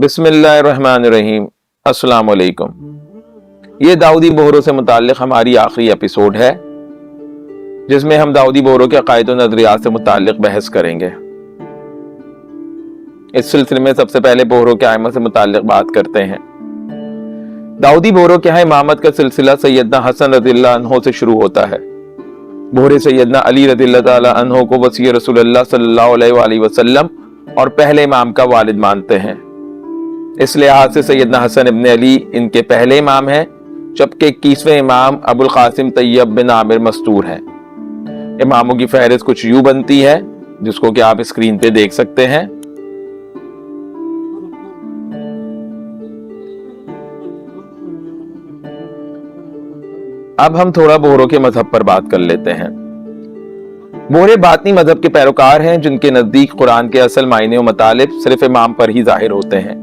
बिस्मिल्लाहिर्रहमानिर्रहीम। अस्सलाम वालेकुम। ये दाऊदी बोहरों से मुताल्लिक हमारी आखिरी एपिसोड है जिसमें हम दाऊदी बोहरों के अकायद और नजरियात से मुताल्लिक बहस करेंगे। इस सिलसिले में सबसे पहले बोहरों के आइमा से मुताल्लिक बात करते हैं। दाऊदी बोहरों के यहाँ इमामत का सिलसिला सैयदना हसन रज़ियल्लाहु अन्हु से शुरू होता है। बोहरे सैयदना अली रज़ियल्लाहु ताला अन्हु को वसी रसूलुल्लाह सल्लल्लाहु अलैहि वसल्लम और पहले इमाम का वालिद मानते हैं। इस लिहाज से सैयदना हसन इब्न अली इनके पहले इमाम हैं, जबकि 21वें इमाम अबुल कासिम तैयब बिन आमिर मस्तूर हैं। इमामों की फहरिस्त कुछ यूं बनती है, जिसको कि आप स्क्रीन पे देख सकते हैं। अब हम थोड़ा बोहरों के मजहब पर बात कर लेते हैं। बोहरे बातनी मजहब के पैरोकार हैं, जिनके नजदीक कुरान के असल मायने और मतालिब सिर्फ इमाम पर ही जाहिर होते हैं।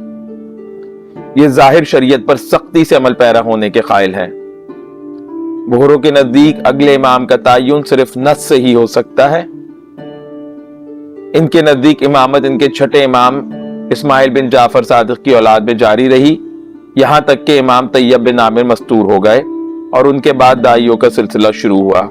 ये जाहिर शरीयत पर सख्ती से अमल पैरा होने के कायल हैं। बोहरों के नजदीक अगले इमाम का तयन सिर्फ नस से ही हो सकता है। इनके नजदीक इमामत इनके छठे इमाम इस्माइल बिन जाफर सादिक की औलाद में जारी रही, यहां तक कि इमाम तैयब बिन आमिर मस्तूर हो गए और उनके बाद दाइयों का सिलसिला शुरू हुआ।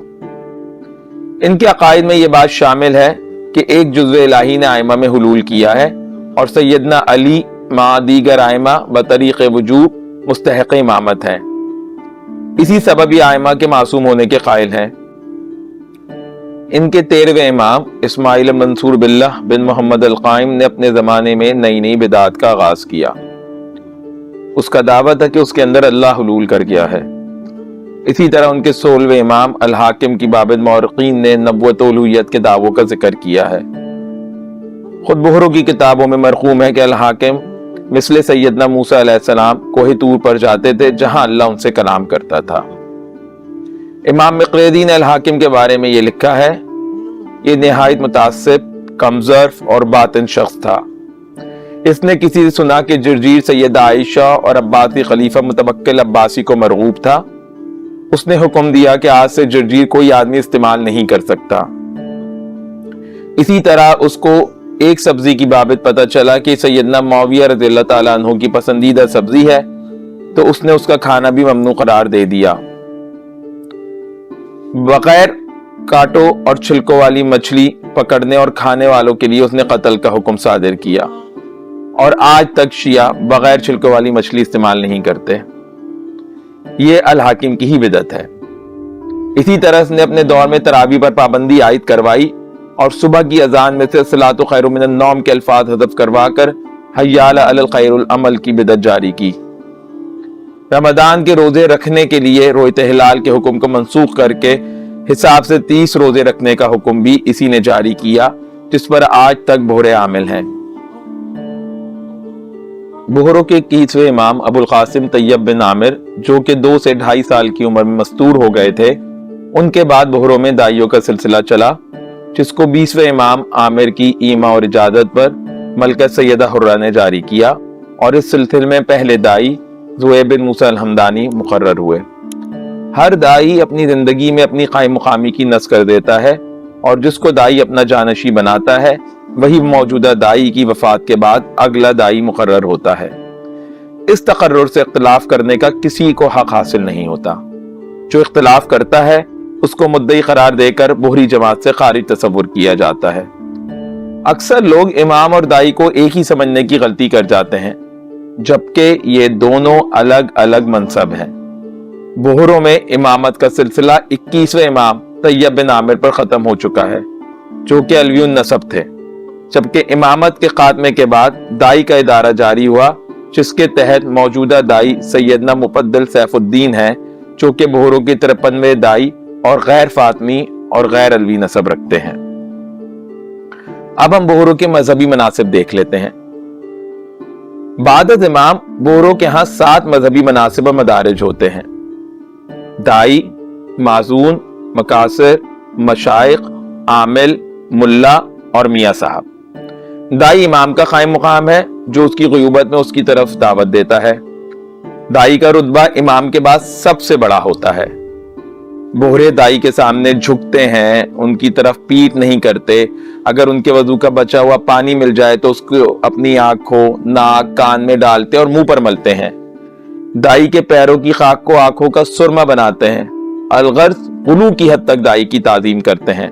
इनके अकायद में यह बात शामिल है कि एक जुज़्व इलाही ने आइमा में हुलूल किया है और सैयदना अली मा दीगर आइमा व तरीक़ वजूब मुस्तहक़ इमामत हैं। इसी सबब ये आइमा के मासूम होने के कायल हैं। इनके 13वें इमाम इस्माइल मंसूर बिल्लाह बिन मोहम्मद अल काइम ने अपने ज़माने में नई नई बिदात का आगाज किया। उसका दावा था कि उसके अंदर अल्लाह हुलूल कर गया है। इसी तरह उनके 16वें इमाम अल हाकिम की बाबिद मौरक़ीन ने नबुव्वत व उलूहियत के दावों का जिक्र किया है। खुद बोहरों की किताबों में मरकूम है कि अल हाकिम मिसले सैयदना मूसा अलैहिस्सलाम कोहे तूर पर जाते थे, जहां अल्लाह उनसे कलाम करता था। इमाम मिक़रेदीन अल हाकिम के बारे में ये लिखा है, ये निहायत मुतासिब, कमज़र्फ और बातिन शख्स था। इसने किसी से सुना कि जर्जीर सैयदा आयशा और अब्बासी खलीफा मुतवक्किल अब्बासी को मरगूब था। उसने हुक्म दिया कि आज से जर्जीर कोई आदमी इस्तेमाल नहीं कर सकता। इसी तरह उसको एक सब्जी की बाबत पता चला कि सैयदना मुआविया रज़ियल्लाहु ताला अन्हु की पसंदीदा सब्जी है, तो उसने उसका खाना भी ममनू करार दे दिया। बगैर कांटों और छिलकों वाली मछली पकड़ने और खाने वालों के लिए उसने कत्ल का हुक्म सादिर किया, और आज तक शिया बगैर छिलकों वाली मछली इस्तेमाल नहीं करते। ये अल हाकिम की ही बिदअत है। इसी तरह उसने अपने दौर में तरावी पर पाबंदी आयद करवाई और सुबह की अजान में से सलातो खैरुम मिनन नौम के अल्फाज हज़फ करवा कर हय्या अलल खैरुल अमल की बिदअत जारी की। रमजान के रोजे रखने के लिए रोयत हिलाल के हुक्म को मनसूख करके हिसाब से 30 रोजे रखने का हुक्म भी इसी ने जारी किया, जिस पर आज तक बोहरे आमिल हैं। बोहरों के 21वें इमाम अबुल कासिम तैयब बिन आमिर, जो कि 2 से 2.5 साल की उम्र में मस्तूर हो गए थे, उनके बाद बोहरों में दाइयों का सिलसिला चला, जिसको 20वें इमाम आमिर की ईमा और इजाजत पर मलका सैयदा हुर्रा ने जारी किया, और इस सिलसिले में पहले दाई ज़ुहैब बिन मूसा अल हमदानी मुकर्रर हुए। हर दाई अपनी जिंदगी में अपनी कायम मुकामी की नस कर देता है, और जिसको दाई अपना जानशी बनाता है वही मौजूदा दाई की वफात के बाद अगला दाई मुकर्रर होता है। इस तकर्रुर से इख्तिलाफ करने का किसी को हक हासिल नहीं होता। जो इख्तिलाफ करता है उसको मुद्दई करार देकर बोहरी जमात से खारिज तस्वुर किया जाता है। अक्सर लोग इमाम और दाई को एक ही समझने की गलती कर जाते हैं, जबकि ये दोनों अलग अलग मनसब हैं। बोहरों में इमामत का सिलसिला 21वें इमाम तैयब बिन आमिर पर खत्म हो चुका है, जो कि अलवियुन नसब थे, जबकि इमामत के खात्मे के बाद दाई का इदारा जारी हुआ, जिसके तहत मौजूदा दाई सैयदना मुफद्दल सैफुद्दीन है, जो कि बोहरों के 53वें दाई और गैर फातमी और गैर अलवी नसब रखते हैं। अब हम बोहरों के मजहबी मनासिब देख लेते हैं। बादत इमाम बोहरों के यहाँ 7 मजहबी मनासिब और मदारिज होते हैं। दाई, माजून, मकासिर, मशाइख, आमिल, मुल्ला और मियाँ साहब। दाई इमाम का कायम मुकाम है, जो उसकी ग़ुयूबत में उसकी तरफ दावत देता है। दाई का रुतबा इमाम के बाद सबसे बड़ा होता है। बोहरे दाई के सामने झुकते हैं, उनकी तरफ पीठ नहीं करते। अगर उनके वजू का बचा हुआ पानी मिल जाए तो उसको अपनी आंखों, नाक, कान में डालते और मुंह पर मलते हैं। दाई के पैरों की खाक को आंखों का सुरमा बनाते हैं। अलगर्ज गुलू की हद तक दाई की ताजीम करते हैं।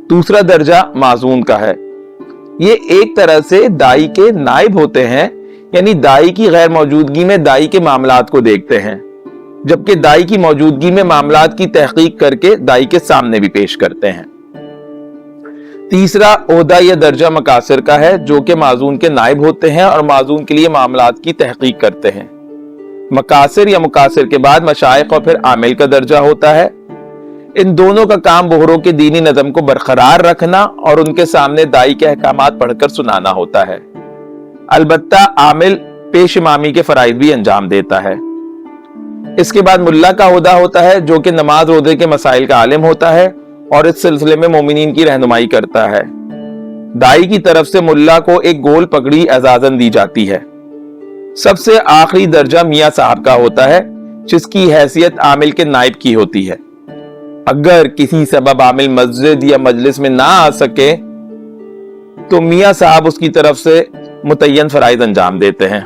दूसरा दर्जा माजून का है। ये एक तरह से दाई के नाइब होते हैं, यानी दाई की गैर मौजूदगी में दाई के मामलात को देखते हैं, जबकि दाई की मौजूदगी में मामलात की तहकीक करके दाई के सामने भी पेश करते हैं। तीसरा ओहदा या दर्जा मकासिर का है, जो कि माजून के नाइब होते हैं और माजून के लिए मामलात की तहकीक करते हैं। मकासिर या मुकासिर के बाद मशाइख और फिर आमिल का दर्जा होता है। इन दोनों का काम बोहरों के दीनी नज़म को बरकरार रखना और उनके सामने दाई के अहकामात पढ़कर सुनाना होता है। अलबत्ता आमिल पेश इमामी के फराइज भी अंजाम देता है। इसके बाद मुल्ला का ओहदा होता है, जो कि नमाज रोजे के मसाइल का आलिम होता है और इस सिलसिले में मोमिनीन की रहनुमाई करता है। दाई की तरफ से मुल्ला को एक गोल पगड़ी एजाजन दी जाती है। सबसे आखिरी दर्जा मियाँ साहब का होता है, जिसकी हैसियत आमिल के नाइब की होती है। अगर किसी सबब आमिल मस्जिद या मजलिस में ना आ सके तो मियाँ साहब उसकी तरफ से मुतय्यन फराइज अंजाम देते हैं।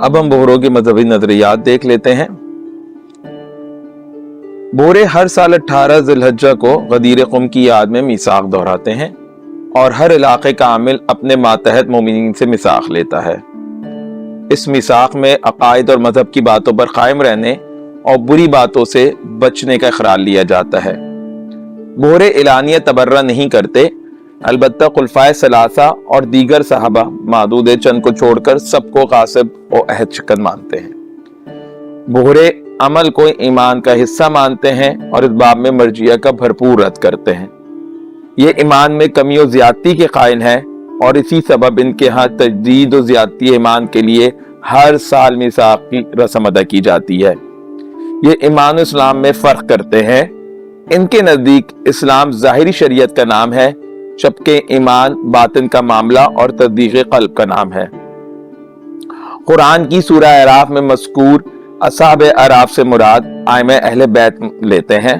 अब हम बोहरों के मजहबी नजरियात देख लेते हैं। बोहरे हर साल 18 ज़िलहज्जा को गदीर क़ुम की याद में मिसाक दोहराते हैं और हर इलाके का आमिल अपने मातहत मोमिनीन से मिसाक लेता है। इस मिसाक में अकायद और मजहब की बातों पर कायम रहने और बुरी बातों से बचने का इकरार लिया जाता है। बोहरे एलानिया तबर्रा नहीं करते, अलबत्ता खुलफाए सलासा और दीगर साहबा मादूद चंद को छोड़कर सबको गासिब और अहद शिकन मानते हैं। बोहरे अमल को ईमान का हिस्सा मानते हैं और इस बाब में मर्जिया का भरपूर रद्द करते हैं। ये ईमान में कमी और ज्यादती के कायल हैं और इसी सबब इनके यहाँ तजदीद और ज्यादती ईमान के लिए हर साल मिसाक की रस्म अदा की जाती है। ये ईमान इस्लाम में फर्क करते हैं। इनके नजदीक इस्लाम जाहिरी शरीयत का नाम है, जबकि ईमान बातिन का मामला और तस्दीक़ क़ल्ब का नाम है। कुरान की सूरह अराफ में मज़कूर असहाब अराफ से मुराद आइम अहले बैत लेते हैं।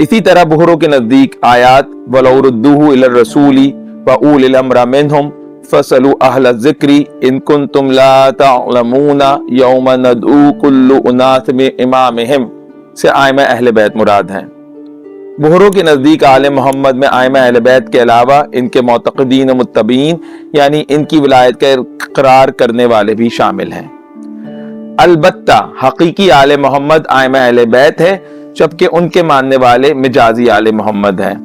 इसी तरह बोहरों के नजदीक आयात वलौ रुद्दूहु इला रसूली व उलिल अम्र मिनहुम फसलू अहल ज़िक्री इन कुंतुम ला तअलमूना यौम नदऊ कुल्लु उनास बिइमामिहिम से आइम अहले बैत मुराद हैं। बोहरों के नजदीक आले मोहम्मद में आइम अहले बैत के अलावा इनके मुतक़दीन मुत्तबीन यानी इनकी विलायत का इक़रार करने वाले भी शामिल हैं। अलबत्ता हकीकी आले मोहम्मद आइम अहले बैत है, जबकि उनके मानने वाले मिजाजी आले मोहम्मद हैं।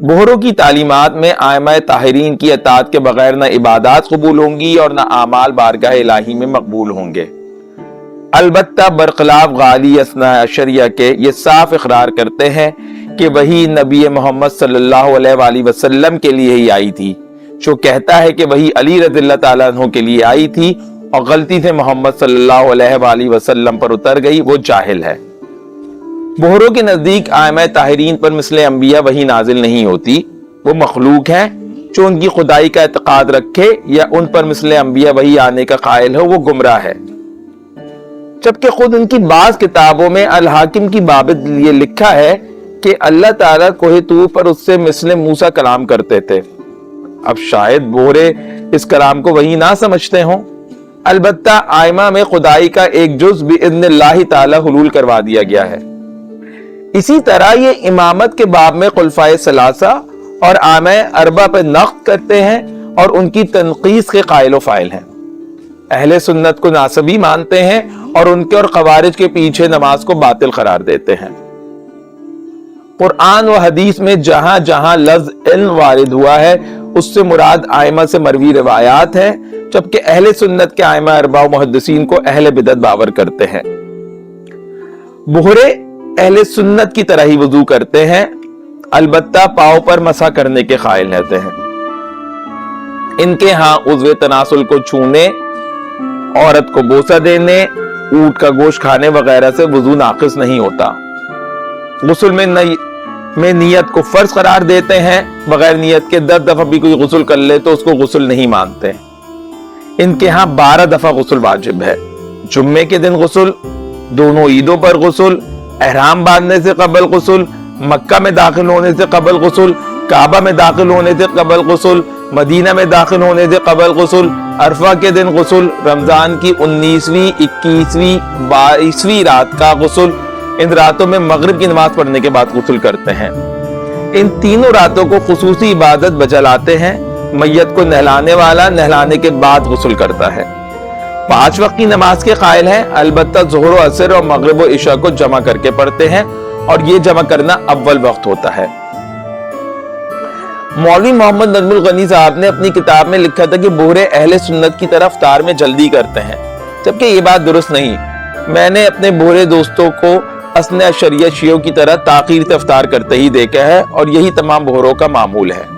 बोहरों की तालीमात में आइमा ताहिरीन की अतात के बगैर न इबादात कबूल होंगी और न आमाल बारगाह इलाही में मकबूल होंगे। अलबत्ता बरखिलाफ गाली असना अशरिया के ये साफ इकरार करते हैं कि वही नबी मोहम्मद सल्लल्लाहु अलैहि वसल्लम के लिए ही आई थी। जो कहता है कि वही अली रज़ियल्लाहु ताला अन्हु के लिए आई थी और गलती से मोहम्मद सल्लल्लाहु अलैहि वसल्लम पर उतर गई, वो जाहिल है। बोहरों के नजदीक आइमा ताहिरीन पर मिसले अंबिया वही नाजिल नहीं होती, वो मखलूक है। जो उनकी खुदाई का एतकाद रखे या उन पर मिसले अंबिया वही आने का कायल हो, वो गुमराह है। जबकि खुद उनकी बाज किताबों में अल हाकिम की बाबत ये लिखा है कि अल्लाह ताला कोहे तूर पर उससे मिसले मूसा कलाम करते थे। अब शायद बोहरे इस कलाम को वही ना समझते हों। अलबत्ता आइमा में खुदाई का एक जुज बिइज़्निल्लाहि ताला हुलूल करवा दिया गया है। इसी तरह ये इमामत के बाब में खुलफाए सलासा और आमे अरबा पर नक़्द करते हैं और उनकी तनक़ीस के कायल फाइल हैं। अहले सुन्नत को नासबी मानते हैं और उनके और खवारिज के पीछे नमाज को बातिल करार देते हैं। कुरान व हदीस में जहां जहां लफ्ज़ इल्म वारिद हुआ है उससे मुराद आइमा से मरवी रिवायात है, जबकि अहले सुन्नत के आइमा अरबा व मुहद्दिसीन को अहले बिदअत बावर करते हैं। बोहरे अहले सुन्नत की तरह ही वजू करते हैं, अलबत्ता पाँव पर मसा करने के कायल रहते हैं। इनके यहाँ उज़्वे तनासुल को छूने, औरत को बोसा देने, ऊंट का गोश्त खाने वगैरह से वजू नाकिस नहीं होता। गुस्ल में नियत को फर्ज करार देते हैं। बगैर नियत के 10 दफा भी कोई गुस्ल कर ले तो उसको गुस्ल नहीं मानते। इनके यहाँ 12 दफा गुस्ल वाजिब है। जुम्मे के दिन गुस्ल, दोनों ईदों पर गुस्ल, एहराम बांधने से कबल गुस्ल, मक्का में दाखिल होने से कबल गुस्ल, काबा में दाखिल होने से कबल गुस्ल, मदीना में दाखिल होने से कबल गुस्ल, अरफा के दिन गुस्ल, रमजान की 19वीं, 21वीं, 22वीं रात का गुस्ल, इन रातों में मगरिब की नमाज पढ़ने के बाद गुस्ल करते हैं। इन तीनों रातों को खुसूसी इबादत बचलाते हैं। मैयत को नहलाने वाला नहलाने के बाद गुस्ल करता है। 5 वक्त की नमाज के कायल हैं, अलबत्ता ज़ोहर, असर और मगरिब और इशा को जमा करके पढ़ते हैं और ये जमा करना अव्वल वक्त होता है। मौलवी मोहम्मद नजमुल गनी साहब ने अपनी किताब में लिखा था कि बोहरे अहले सुन्नत की तरफ इफ्तार में जल्दी करते हैं, जबकि ये बात दुरुस्त नहीं। मैंने अपने बोहरे दोस्तों को असने शरियत शियों की तरह ताखीर से इफ्तार करते ही देखा है और यही तमाम बोहरों का मामूल है।